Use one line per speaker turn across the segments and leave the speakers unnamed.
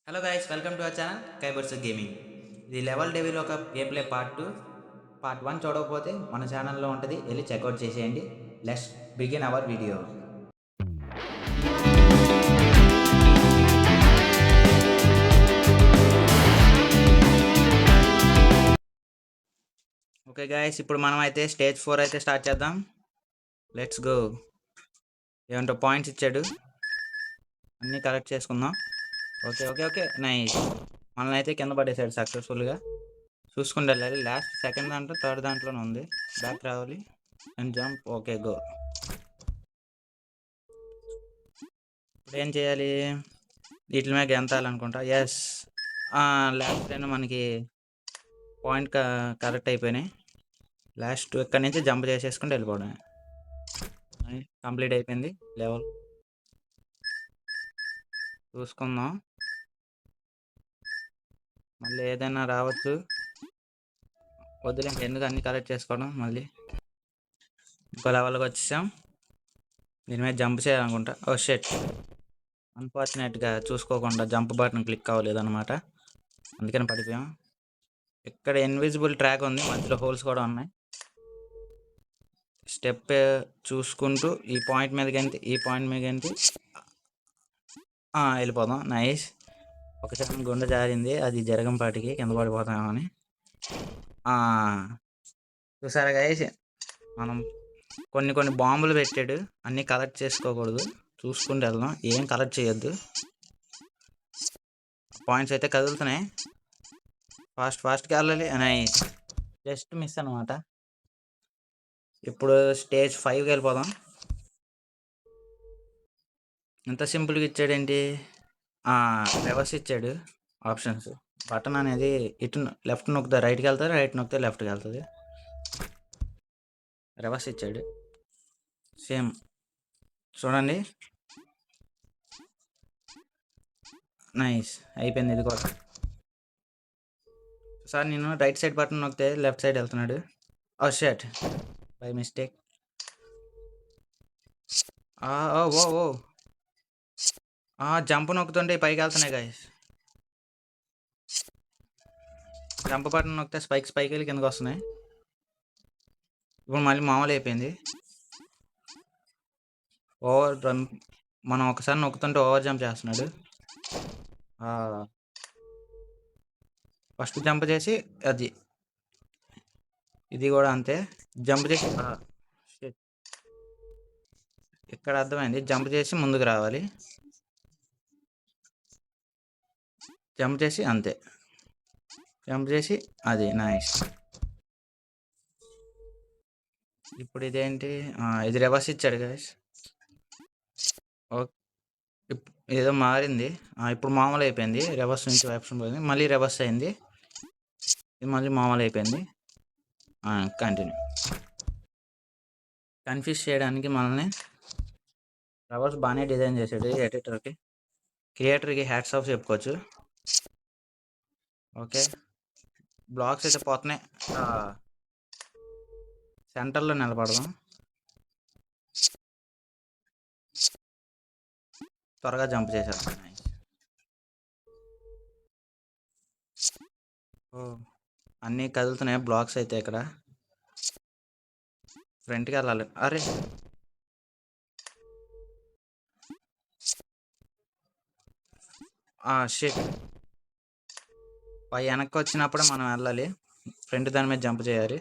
Hello guys, welcome to our channel కైబర్స్ gaming. ఇది level devil ఒక గేమ్ ప్లే పార్ట్ 1 చూడకపోతే మన ఛానల్లో ఉంటుంది, వెళ్ళి చెక్అవుట్ చేసేయండి. Let's begin our video. Okay guys, ఇప్పుడు మనం అయితే స్టేజ్ 4 అయితే స్టార్ట్ చేద్దాం. Let's go. ఏమంటో పాయింట్స్ ఇచ్చాడు, అన్నీ కలెక్ట్ చేసుకుందాం. Okay okay okay nice. మనల్ని అయితే కింద పడేసాడు సక్సెస్ఫుల్గా. చూసుకుంటూ వెళ్ళాలి. లాస్ట్ సెకండ్ దాంట్లో థర్డ్ దాంట్లోనే ఉంది. బ్యాక్ రావాలి అండ్ జంప్. Okay go. ఇప్పుడు ఏం చేయాలి? వీటి మీద గెంతాలనుకుంటా. ఎస్, లాస్ట్ టైం మనకి పాయింట్ కరెక్ట్ అయిపోయినాయి. లాస్ట్ ఇక్కడ నుంచి జంప్ చేసేసుకుంటూ వెళ్ళిపోవడం. కంప్లీట్ అయిపోయింది లెవెల్. చూసుకుందాం, మళ్ళీ ఏదైనా రావచ్చు. వద్దులే, ఎందుకు అన్ని కలెక్ట్ చేసుకోవడం. మళ్ళీ ఇంకో లెవెల్కి వచ్చేసాం. దీని మీద జంప్ చేయాలనుకుంటా. ఓ షెట్, అన్ఫార్చునేట్గా చూసుకోకుండా జంప్ బటన్ క్లిక్ అవ్వలేదన్నమాట, అందుకని పడిపోయాం. ఇక్కడ ఇన్విజిబుల్ ట్రాక్ ఉంది, మధ్యలో హోల్స్ కూడా ఉన్నాయి. స్టెప్ చూసుకుంటూ ఈ పాయింట్ మీద గంతి వెళ్ళిపోదాం. నైస్. ఒకసారి గుండె జారింది, అది జరగంపాటికి కింద పడిపోతామని. చూసారా గైస్, మనం కొన్ని బాంబులు పెట్టాడు, అన్నీ కలెక్ట్ చేసుకోకూడదు, చూసుకుంటూ వెళ్దాం. ఏం కలెక్ట్ చేయొద్దు. పాయింట్స్ అయితే కదులుతున్నాయి, ఫాస్ట్గా వెళ్ళాలి. నైస్, జస్ట్ మిస్ అనమాట. ఇప్పుడు స్టేజ్ 5కి వెళ్ళిపోదాం. ఎంత సింపుల్గా ఇచ్చాడేంటి? రివర్స్ ఇచ్చాడు ఆప్షన్స్. బటన్ అనేది ఇటు లెఫ్ట్ నొక్కితే రైట్కి వెళ్తుంది, రైట్ నొక్కితే లెఫ్ట్కి వెళ్తుంది. రివర్స్ ఇచ్చాడు సేమ్, చూడండి. నైస్, అయిపోయింది ఇది కూడా. సార్ నేను రైట్ సైడ్ బటన్ నొక్కితే లెఫ్ట్ సైడ్ వెళ్తున్నాడు. Oh shit, by mistake. Oh jump నొక్కుతుంటే పైకి వెళ్తున్నాయి గాయస్. జంప్ బటన్ నొక్కితే స్పైక్స్ పైకి వెళ్ళి కిందకి వస్తున్నాయి. ఇప్పుడు మళ్ళీ మామూలు అయిపోయింది. ఓవర్ జంప్, మనం ఒకసారి నొక్కుతుంటే ఓవర్ జంప్ చేస్తున్నాడు. ఫస్ట్ జంప్ చేసి అది, ఇది కూడా అంతే. జంప్ చేసి ఇక్కడ అర్థమైంది, జంప్ చేసి ముందుకు రావాలి. జంప్ చేసి అంతే, జంప్ చేసి అది. నైస్. ఇప్పుడు ఇదేంటి? ఇది రివర్స్ ఇచ్చాడు గైస్. ఓకే, ఏదో మారింది. ఇప్పుడు మామూలు అయిపోయింది. రివర్స్ నుంచి ఆప్షన్ పోయింది, మళ్ళీ రివర్స్ అయింది, ఇది మళ్ళీ మామూలు అయిపోయింది. కంటిన్యూ. కన్ఫ్యూజ్ చేయడానికి మనల్ని రివర్స్ బాగానే డిజైన్ చేశాడు ఎడిటర్కి, క్రియేటర్కి హ్యాట్స్ ఆఫ్ చెప్పుకోవచ్చు. ఓకే, బ్లాక్స్ అయితే పోతున్నాయి. సెంటర్లో నిలబడదాం, త్వరగా జంప్ చేసేస్తాం. అన్నీ కదులుతున్నాయి బ్లాక్స్ అయితే. ఇక్కడ ఫ్రంట్కి వెళ్ళాలి. అరే షిట్, వెనక్కి వచ్చినప్పుడు మనం వెళ్ళాలి, ఫ్రంట్ దాని మీద జంప్ చేయాలి.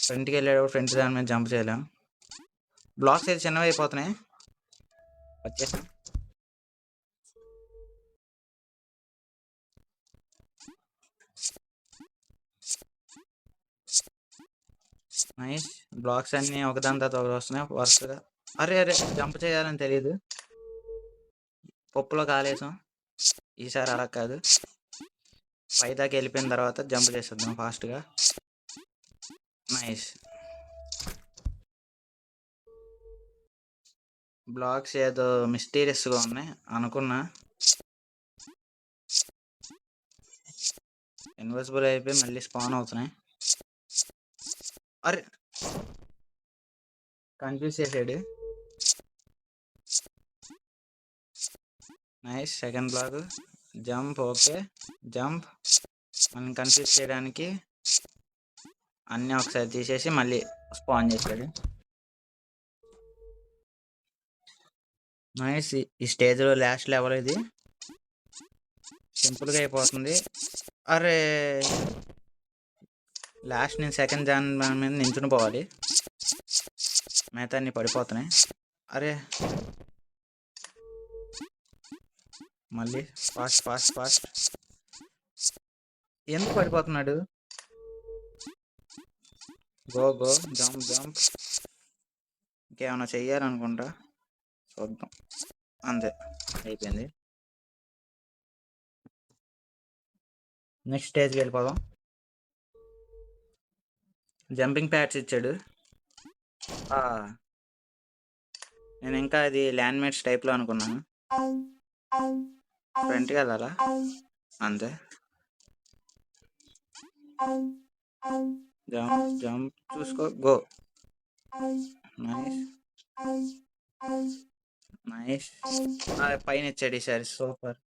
ఫ్రంట్కి వెళ్ళేటప్పుడు ఫ్రంట్ దాని మీద జంప్ చేయలేం. బ్లాక్స్ అయితే చిన్నవి అయిపోతున్నాయి. వచ్చేసాం. నైస్, బ్లాక్స్ అన్నీ ఒకదాని తర్వాత ఒకటి వస్తున్నాయి వరుసగా. అరే జంప్ చేయాలని తెలియదు, పప్పులో కాలేసాం. ఈసారి అలా కాదు, పైదాకా వెళ్ళిపోయిన తర్వాత జంప్ చేసేద్దాం ఫాస్ట్గా. నైస్. బ్లాక్స్ ఏదో మిస్టీరియస్గా ఉన్నాయి అనుకున్నా, ఇన్విజిబుల్ అయిపోయి మళ్ళీ స్పాన్ అవుతున్నాయి. అరే కన్ఫ్యూజ్ చేసాడు. Nice. Second block. Jump. Okay. Jump. మనం కన్ఫ్యూజ్ చేయడానికి అన్నీ ఒకసారి తీసేసి మళ్ళీ స్పాన్ చేశాడు. నైస్. ఈ స్టేజ్లో లాస్ట్ లెవెల్ ఇది. సింపుల్గా అయిపోతుంది. అరే లాస్ట్ నేను సెకండ్ జాన్ మీద నించుని పోవాలి. మిగతా అన్ని పడిపోతున్నాయి. అరే మళ్ళీ ఫాస్ట్ ఫాస్ట్ ఫాస్ట్. ఎందుకు పడిపోతున్నాడు? Go go. Jump jump. ఇంకేమైనా చెయ్యాలనుకుంటా. చూద్దాం. అంతే అయిపోయింది. నెక్స్ట్ స్టేజ్కి వెళ్ళిపోదాం. జంపింగ్ ప్యాడ్స్ ఇచ్చాడు. నేను ఇంకా అది ల్యాండ్ మేట్స్ టైప్లో అనుకున్నాను. ఫ్రంట్కి వెళ్ళాలా? అంతే. Jump jump. చూసుకో. గో. Nice nice. పైన ఇచ్చాడు ఈసారి. Super.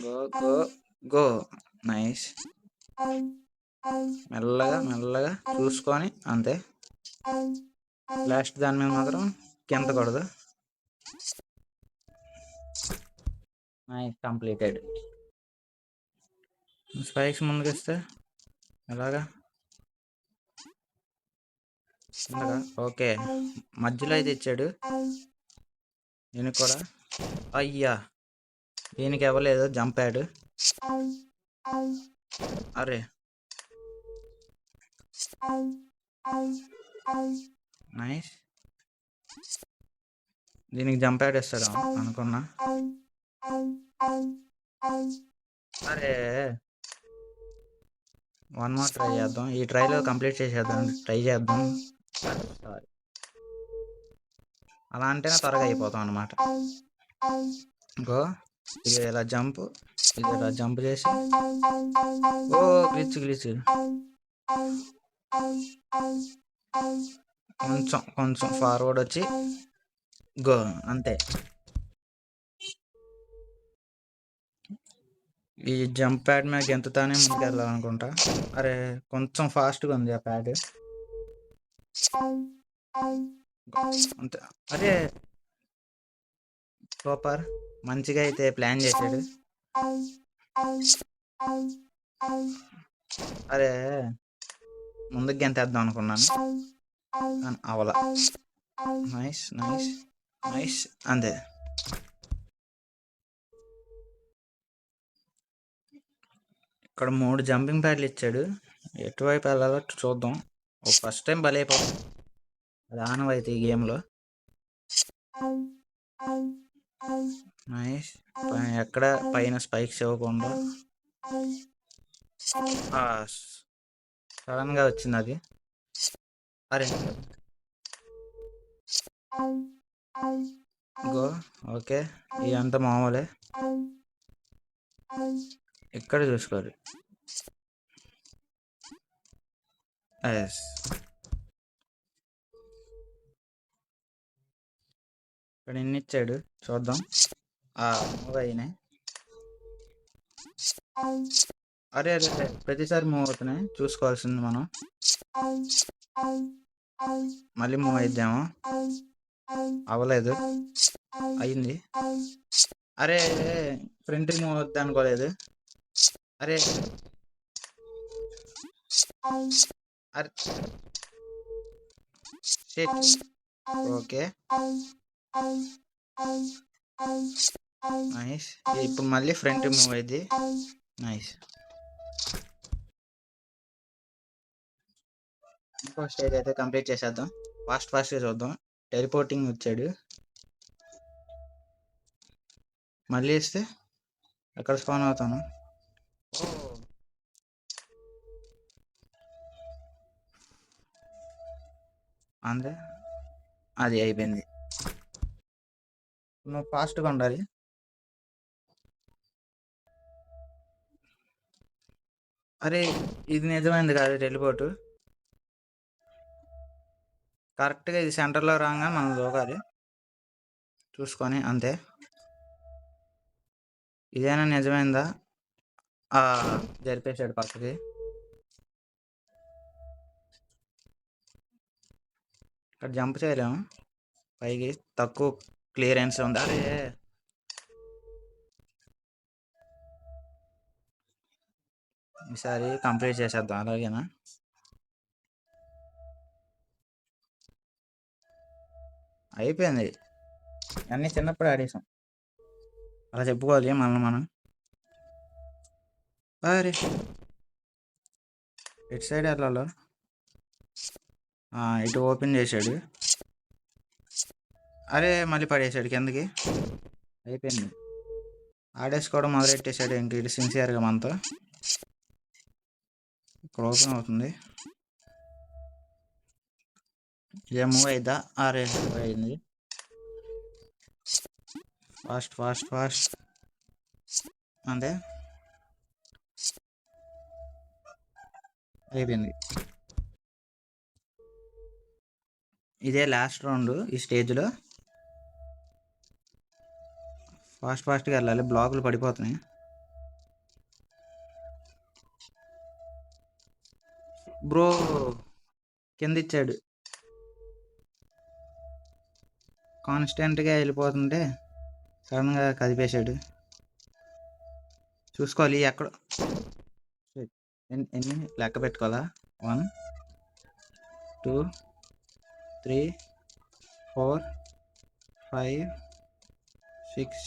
Go go go. Nice. మెల్లగా మెల్లగా చూసుకొని అంతే. లాస్ట్ దాని మీద మాత్రం కిందకూడదు. నైస్. కంప్లీటెడ్. స్పైక్స్ ముందుకు ఎలాగా? ఓకే. మధ్యలో అయితే ఇచ్చాడు. దీనికి కూడా. అయ్యా దీనికి ఇవ్వలేదు. జంపాడు. అరే నైస్. దీనికి జంపాడు ఇస్తాడు అనుకున్నా. అరే వన్ మోర్ ట్రై చేద్దాం. ఈ ట్రైలో కంప్లీట్ చేసేద్దాం. ట్రై చేద్దాం. సారీ. అలా అంటేనే త్వరగా అయిపోతాం అనమాట. గో. ఇది ఇలా జంప్. ఇది ఇలా జంప్ చేసి. ఓ గ్లిచ్ గ్లిచ్. కొంచెం కొంచెం ఫార్వర్డ్ వచ్చి గో. అంతే. ఈ జంప్ ప్యాడ్ మీద గెంతుతానే ముందుకు వెళ్ళాలనుకుంటా. అరే కొంచెం ఫాస్ట్గా ఉంది ఆ ప్యాడ్. అంతే. అరే సూపర్. మంచిగా అయితే ప్లాన్ చేశాడు. అరే ముందుకు గెంతేద్దాం అనుకున్నాను అవలా. Nice nice nice. అంతే. ఇక్కడ 3 జంపింగ్ ప్యాడ్లు ఇచ్చాడు. ఎటువైపు వెళ్ళాలో చూద్దాం. ఫస్ట్ టైం బలైపోతాం. అది ఆనవాయితీ ఈ గేమ్లో. నైస్. ఎక్కడ పైన స్పైక్స్ ఇవ్వకుండా సడన్గా వచ్చింది అది. అరే గో. ఓకే. ఇదంతా మామూలే. ఇక్కడ చూసుకోరు. ఎస్. ఇక్కడ ఎన్ని ఇచ్చాడు చూద్దాం. మూవ్ అయినాయి. అరే అరే ప్రతిసారి మూవ్ అవుతున్నాయి. చూసుకోవాల్సింది మనం. మళ్ళీ మూవ్ అయిద్దామో. అవ్వలేదు. అయింది. అరే ఫ్రంట్ మూవ్ అవుద్ది అనుకోలేదు. అరే అరే ఓకే. నైస్. ఇప్పుడు మళ్ళీ ఫ్రంట్ మూవ్ అయింది. నైస్. ఇంకో స్టేజ్ అయితే కంప్లీట్ చేసేద్దాం. ఫాస్ట్గా చూద్దాం. టెలిపోర్టింగ్ వచ్చాడు. మళ్ళీ ఇస్తే ఎక్కడ స్పాన్ అవుతాను. అంతే. అది అయిపోయింది. నువ్వు ఫాస్ట్గా ఉండాలి. అరే ఇది నిజమైంది కాదు. టెలిపోర్టు కరెక్ట్గా ఇది సెంటర్లో రాగా మనం దూకాలి. చూసుకొని అంతే. ఇదేనా నిజమైందా? జరిపేశాడు పక్కకి. ఇక్కడ జంప్ చేయలేము పైకి, తక్కువ క్లియరెన్స్ ఉంది. అరే ఈసారి కంప్లీట్ చేసేద్దాం అలాగేనా. అయిపోయింది, అన్నీ చిన్నప్పుడు ఆడేసాం అలా చెప్పుకోవాలి మనం. అరే ఇటు సైడ్ వెళ్ళాలో, ఇటు ఓపెన్ చేశాడు. అరే మళ్ళీ పడేసాడు కిందకి. అయిపోయింది, ఆడేసుకోవడం మొదలెట్టేశాడు. ఇంక ఇటు సిన్సియర్గా మనతో. ఇక్కడ ఓపెన్ అవుతుంది. ఏ మూవ్ అయిద్దా? అరే అయింది. ఫాస్ట్ ఫాస్ట్ ఫాస్ట్ అంతే, అయిపోయింది. ఇదే లాస్ట్ రౌండ్ ఈ స్టేజ్లో. ఫాస్ట్గా వెళ్ళాలి, బ్లాకులు పడిపోతున్నాయి. బ్రో కింద ఇచ్చాడు, కాన్స్టెంట్గా వెళ్ళిపోతుంటే సడన్గా కదిపేశాడు. చూసుకోవాలి ఎక్కడ ఎన్ని లెక్క పెట్టుకోవాలా. 1 2 3 4 5 6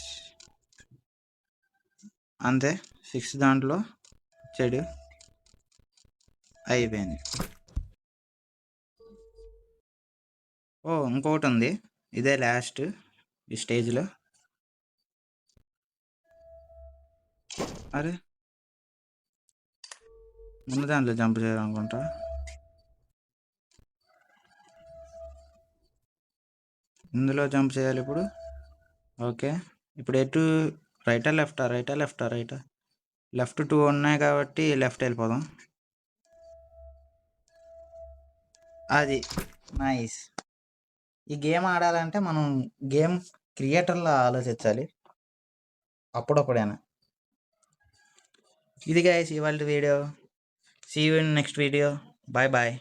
అంతే. 6 దాంట్లో ఇచ్చాడు, అయిపోయింది. ఇంకొకటి ఉంది, ఇదే లాస్ట్ ఈ స్టేజ్లో. అరే ముందు దాంట్లో జంప్ చేయాలనుకుంటా. ఇందులో జంప్ చేయాలి ఇప్పుడు. ఓకే, ఇప్పుడు ఎటు? రైటా లెఫ్టా? రైటా? లెఫ్ట్ 2 ఉన్నాయి కాబట్టి లెఫ్ట్ వెళ్ళిపోదాం. అది నైస్. ఈ గేమ్ ఆడాలంటే మనం గేమ్ క్రియేటర్లో ఆలోచించాలి అప్పుడప్పుడైనా. ఇది గైస్ ఇవాళ video. See you in next video. Bye bye.